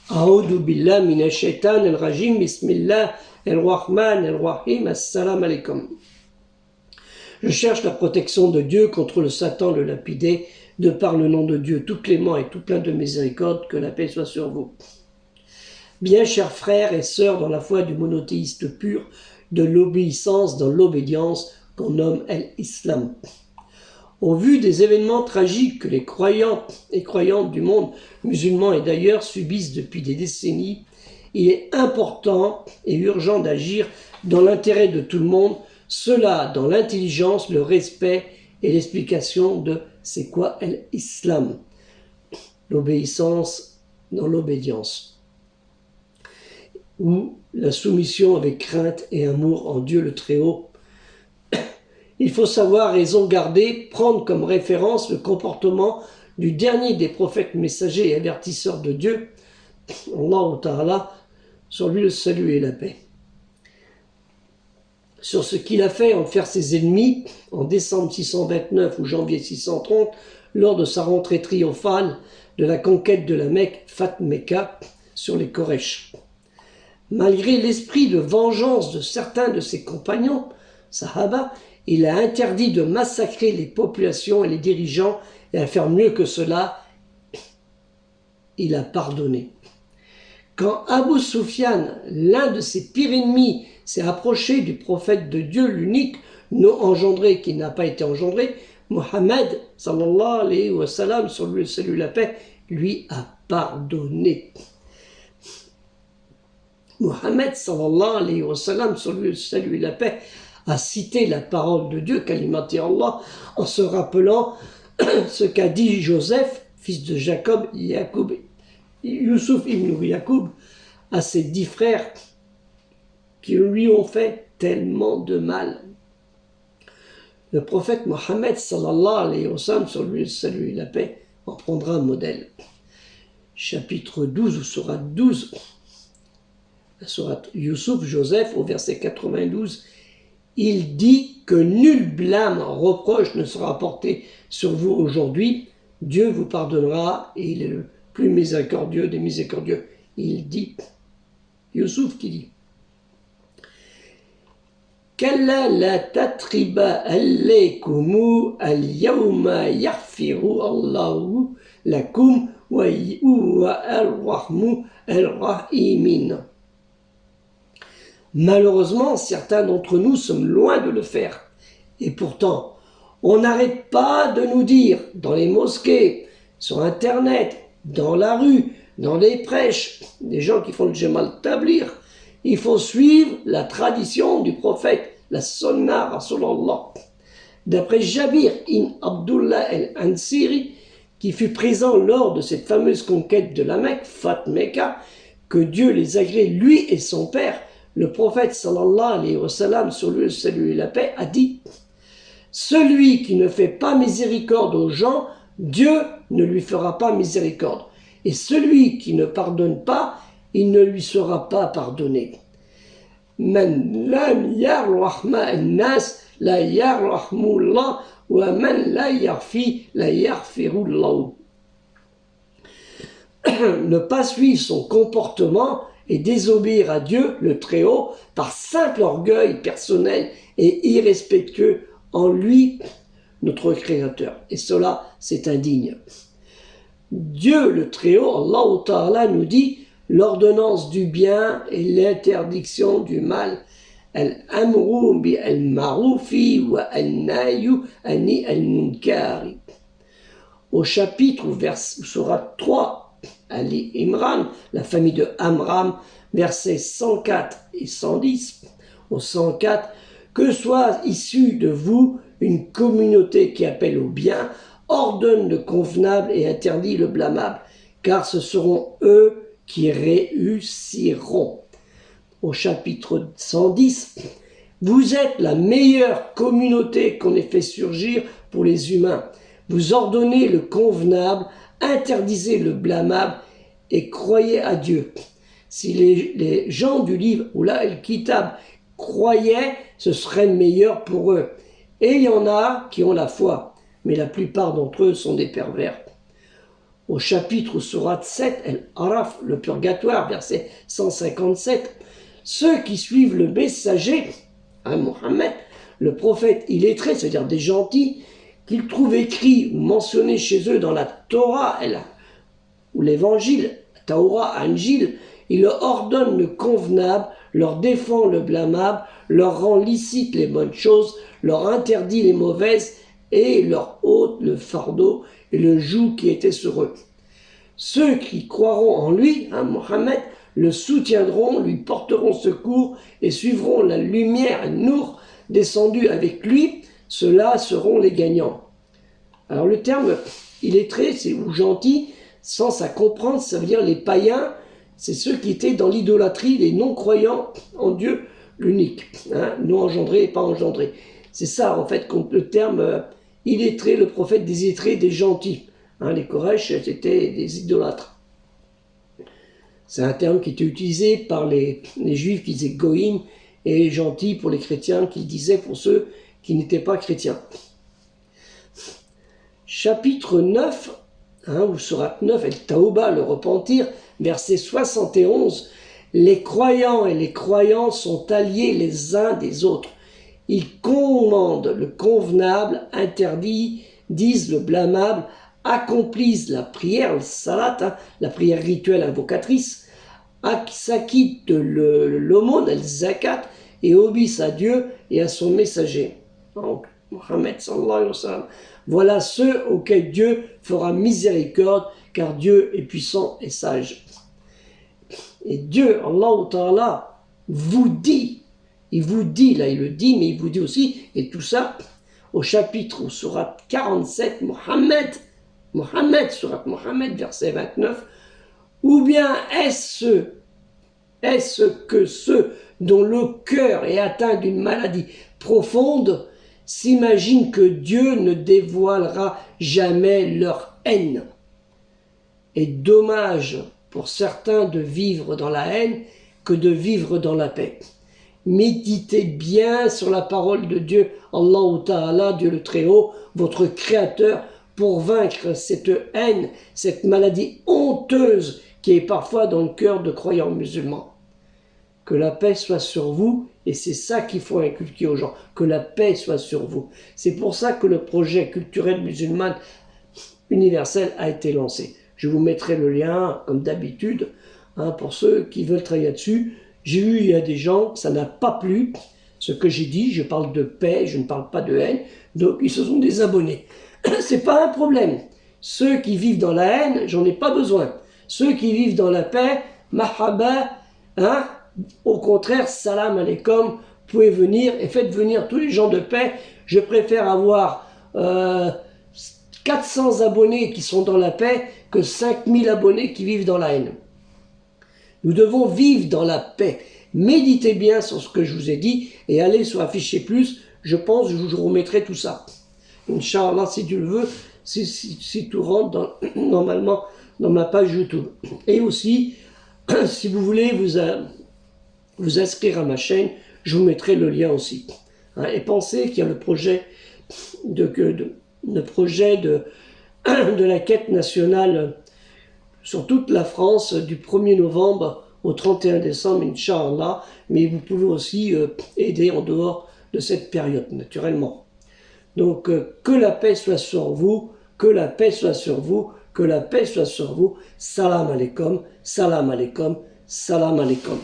A'udhu billah minash shaitan al-rajim, bismillah ar-Rahman ar-Rahim, assalamu alaikum. Je cherche la protection de Dieu contre le Satan, le lapidé, de par le nom de Dieu, tout clément et tout plein de miséricorde, que la paix soit sur vous. Bien chers frères et sœurs dans la foi du monothéiste pur, de l'obéissance dans l'obédience qu'on nomme l'islam. Au vu des événements tragiques que les croyants et croyantes du monde musulman et d'ailleurs subissent depuis des décennies, il est important et urgent d'agir dans l'intérêt de tout le monde, cela dans l'intelligence, le respect et l'explication de c'est quoi l'islam, l'obéissance dans l'obédience, ou la soumission avec crainte et amour en Dieu le Très-Haut. Il faut savoir raison garder, prendre comme référence le comportement du dernier des prophètes messagers et avertisseurs de Dieu, Allah Ta'ala, sur lui le salut et la paix. Sur ce qu'il a fait envers ses ennemis en décembre 629 ou janvier 630, lors de sa rentrée triomphale de la conquête de la Mecque, Fat Mecca, sur les Koresh. Malgré l'esprit de vengeance de certains de ses compagnons, Sahaba, il a interdit de massacrer les populations et les dirigeants, et à faire mieux que cela, il a pardonné. Quand Abu Sufyan, l'un de ses pires ennemis, s'est approché du prophète de Dieu, l'unique, non engendré, qui n'a pas été engendré, Mohammed, sallallahu alayhi wa sallam, sur lui le salut et la paix, lui a pardonné. Mohammed, sallallahu alayhi wa sallam, sur lui le salut et la paix, a cité la parole de Dieu, kalimati Allah, en se rappelant ce qu'a dit Joseph, fils de Jacob, Youssouf ibn Yacoub, à ses 10 frères qui lui ont fait tellement de mal. Le prophète Mohammed, sallallahu alayhi wa sallam, sur lui le salut et la paix, en prendra un modèle. Chapitre 12, ou sourate 12, la sourate Youssouf, Joseph, au verset 92, il dit que nul blâme, reproche ne sera porté sur vous aujourd'hui. Dieu vous pardonnera et il est le plus miséricordieux des miséricordieux. Il dit, Youssouf qui dit, Kalla la tatriba alaykumu al-yawma yaghfiru Allahu lakum wa al-rahmu al-rahimin. Malheureusement, certains d'entre nous sommes loin de le faire. Et pourtant, on n'arrête pas de nous dire, dans les mosquées, sur Internet, dans la rue, dans les prêches, des gens qui font le Jamal Tablir, il faut suivre la tradition du prophète, la Sunnah Rasulallah. D'après Jabir ibn Abdullah al-Ansiri, qui fut présent lors de cette fameuse conquête de la Mecque, Fat Mecca, que Dieu les agrée, lui et son père, le prophète sallallahu alayhi wa sallam, sur lui le salut et la paix, a dit « Celui qui ne fait pas miséricorde aux gens, Dieu ne lui fera pas miséricorde. Et celui qui ne pardonne pas, il ne lui sera pas pardonné. » Man lam yarrahma an-nas la yarrahmullah wa man la yarfi la yarfirullah. Ne pas suivre son comportement et désobéir à Dieu, le Très-Haut, par simple orgueil personnel et irrespectueux en lui, notre Créateur. Et cela, c'est indigne. Dieu, le Très-Haut, Allah Ta'ala, nous dit l'ordonnance du bien et l'interdiction du mal. Al-amru bi al-maroufi wa al-nayu ani al-munkari. Au chapitre, sourate 3, Ali Imran, la famille de Amram, versets 104 et 110, au 104, que soit issue de vous une communauté qui appelle au bien, ordonne le convenable et interdit le blâmable, car ce seront eux qui réussiront. Au chapitre 110, vous êtes la meilleure communauté qu'on ait fait surgir pour les humains. Vous ordonnez le convenable, interdisez le blâmable et croyez à Dieu. Si les gens du livre, ou là, El Kitab, croyaient, ce serait meilleur pour eux. Et il y en a qui ont la foi, mais la plupart d'entre eux sont des pervers. au chapitre Sourate 7, El-Araf, le purgatoire, verset 157, ceux qui suivent le messager, Mohammed, le prophète illettré, c'est-à-dire des gentils, qu'ils trouvent écrit ou mentionné chez eux dans la Torah ou l'évangile, Taura, Anjil, il leur ordonne le convenable, leur défend le blâmable, leur rend licite les bonnes choses, leur interdit les mauvaises et leur ôte le fardeau et le joug qui était sur eux. Ceux qui croiront en lui, Mohammed, le soutiendront, lui porteront secours et suivront la lumière, Nour, descendue avec lui, ceux-là seront les gagnants. Alors le terme illettré, c'est ou gentil, sans à comprendre, ça veut dire les païens, c'est ceux qui étaient dans l'idolâtrie, les non-croyants en Dieu l'unique, non engendré et pas engendré. C'est ça en fait le terme illettré, le prophète des illettrés, des gentils. Les Koresh, c'était des idolâtres. C'est un terme qui était utilisé par les juifs qui disaient goïm et gentils pour les chrétiens qui disaient pour ceux qui n'étaient pas chrétiens. Chapitre 9, ou Sourate 9, El-Taouba, le repentir, verset 71, les croyants et les croyants sont alliés les uns des autres. Ils commandent le convenable, interdisent le blâmable, accomplissent la prière, le salat, la prière rituelle invocatrice, s'acquittent de l'aumône, le zakat, et obéissent à Dieu et à son messager. Donc, Mohammed sallallahu alayhi wa sallam. Voilà ceux auxquels Dieu fera miséricorde, car Dieu est puissant et sage. Et Dieu, Allah Ta'ala, vous dit, il vous dit, là il le dit, mais il vous dit aussi, et tout ça, au chapitre, au Sourate 47, Sourate Mohammed, verset 29, ou bien est-ce que ceux dont le cœur est atteint d'une maladie profonde s'imaginent que Dieu ne dévoilera jamais leur haine? Et dommage pour certains de vivre dans la haine que de vivre dans la paix. Méditez bien sur la parole de Dieu, Allah Ta'ala, Dieu le Très-Haut, votre Créateur, pour vaincre cette haine, cette maladie honteuse qui est parfois dans le cœur de croyants musulmans. Que la paix soit sur vous, et c'est ça qu'il faut inculquer aux gens, que la paix soit sur vous. C'est pour ça que le projet culturel musulman universel a été lancé. Je vous mettrai le lien, comme d'habitude, pour ceux qui veulent travailler là-dessus. J'ai vu, il y a des gens, ça n'a pas plu, ce que j'ai dit, je parle de paix, je ne parle pas de haine, donc ils se sont désabonnés. C'est pas un problème. Ceux qui vivent dans la haine, j'en ai pas besoin. Ceux qui vivent dans la paix, mahaba, au contraire, salam alaikum, vous pouvez venir et faites venir tous les gens de paix. Je préfère avoir 400 abonnés qui sont dans la paix que 5000 abonnés qui vivent dans la haine. Nous devons vivre dans la paix. Méditez bien sur ce que je vous ai dit et allez sur Afficher Plus. Je pense que je vous remettrai tout ça. Inch'Allah, si Dieu le veut, si tout rentre normalement dans ma page YouTube. Et aussi, si vous voulez vous inscrire à ma chaîne, je vous mettrai le lien aussi. Et pensez qu'il y a le projet de la quête nationale sur toute la France du 1er novembre au 31 décembre, Inch'Allah, mais vous pouvez aussi aider en dehors de cette période, naturellement. Donc, que la paix soit sur vous, que la paix soit sur vous, que la paix soit sur vous. Salam alaikum, salam alaikum, salam alaikum.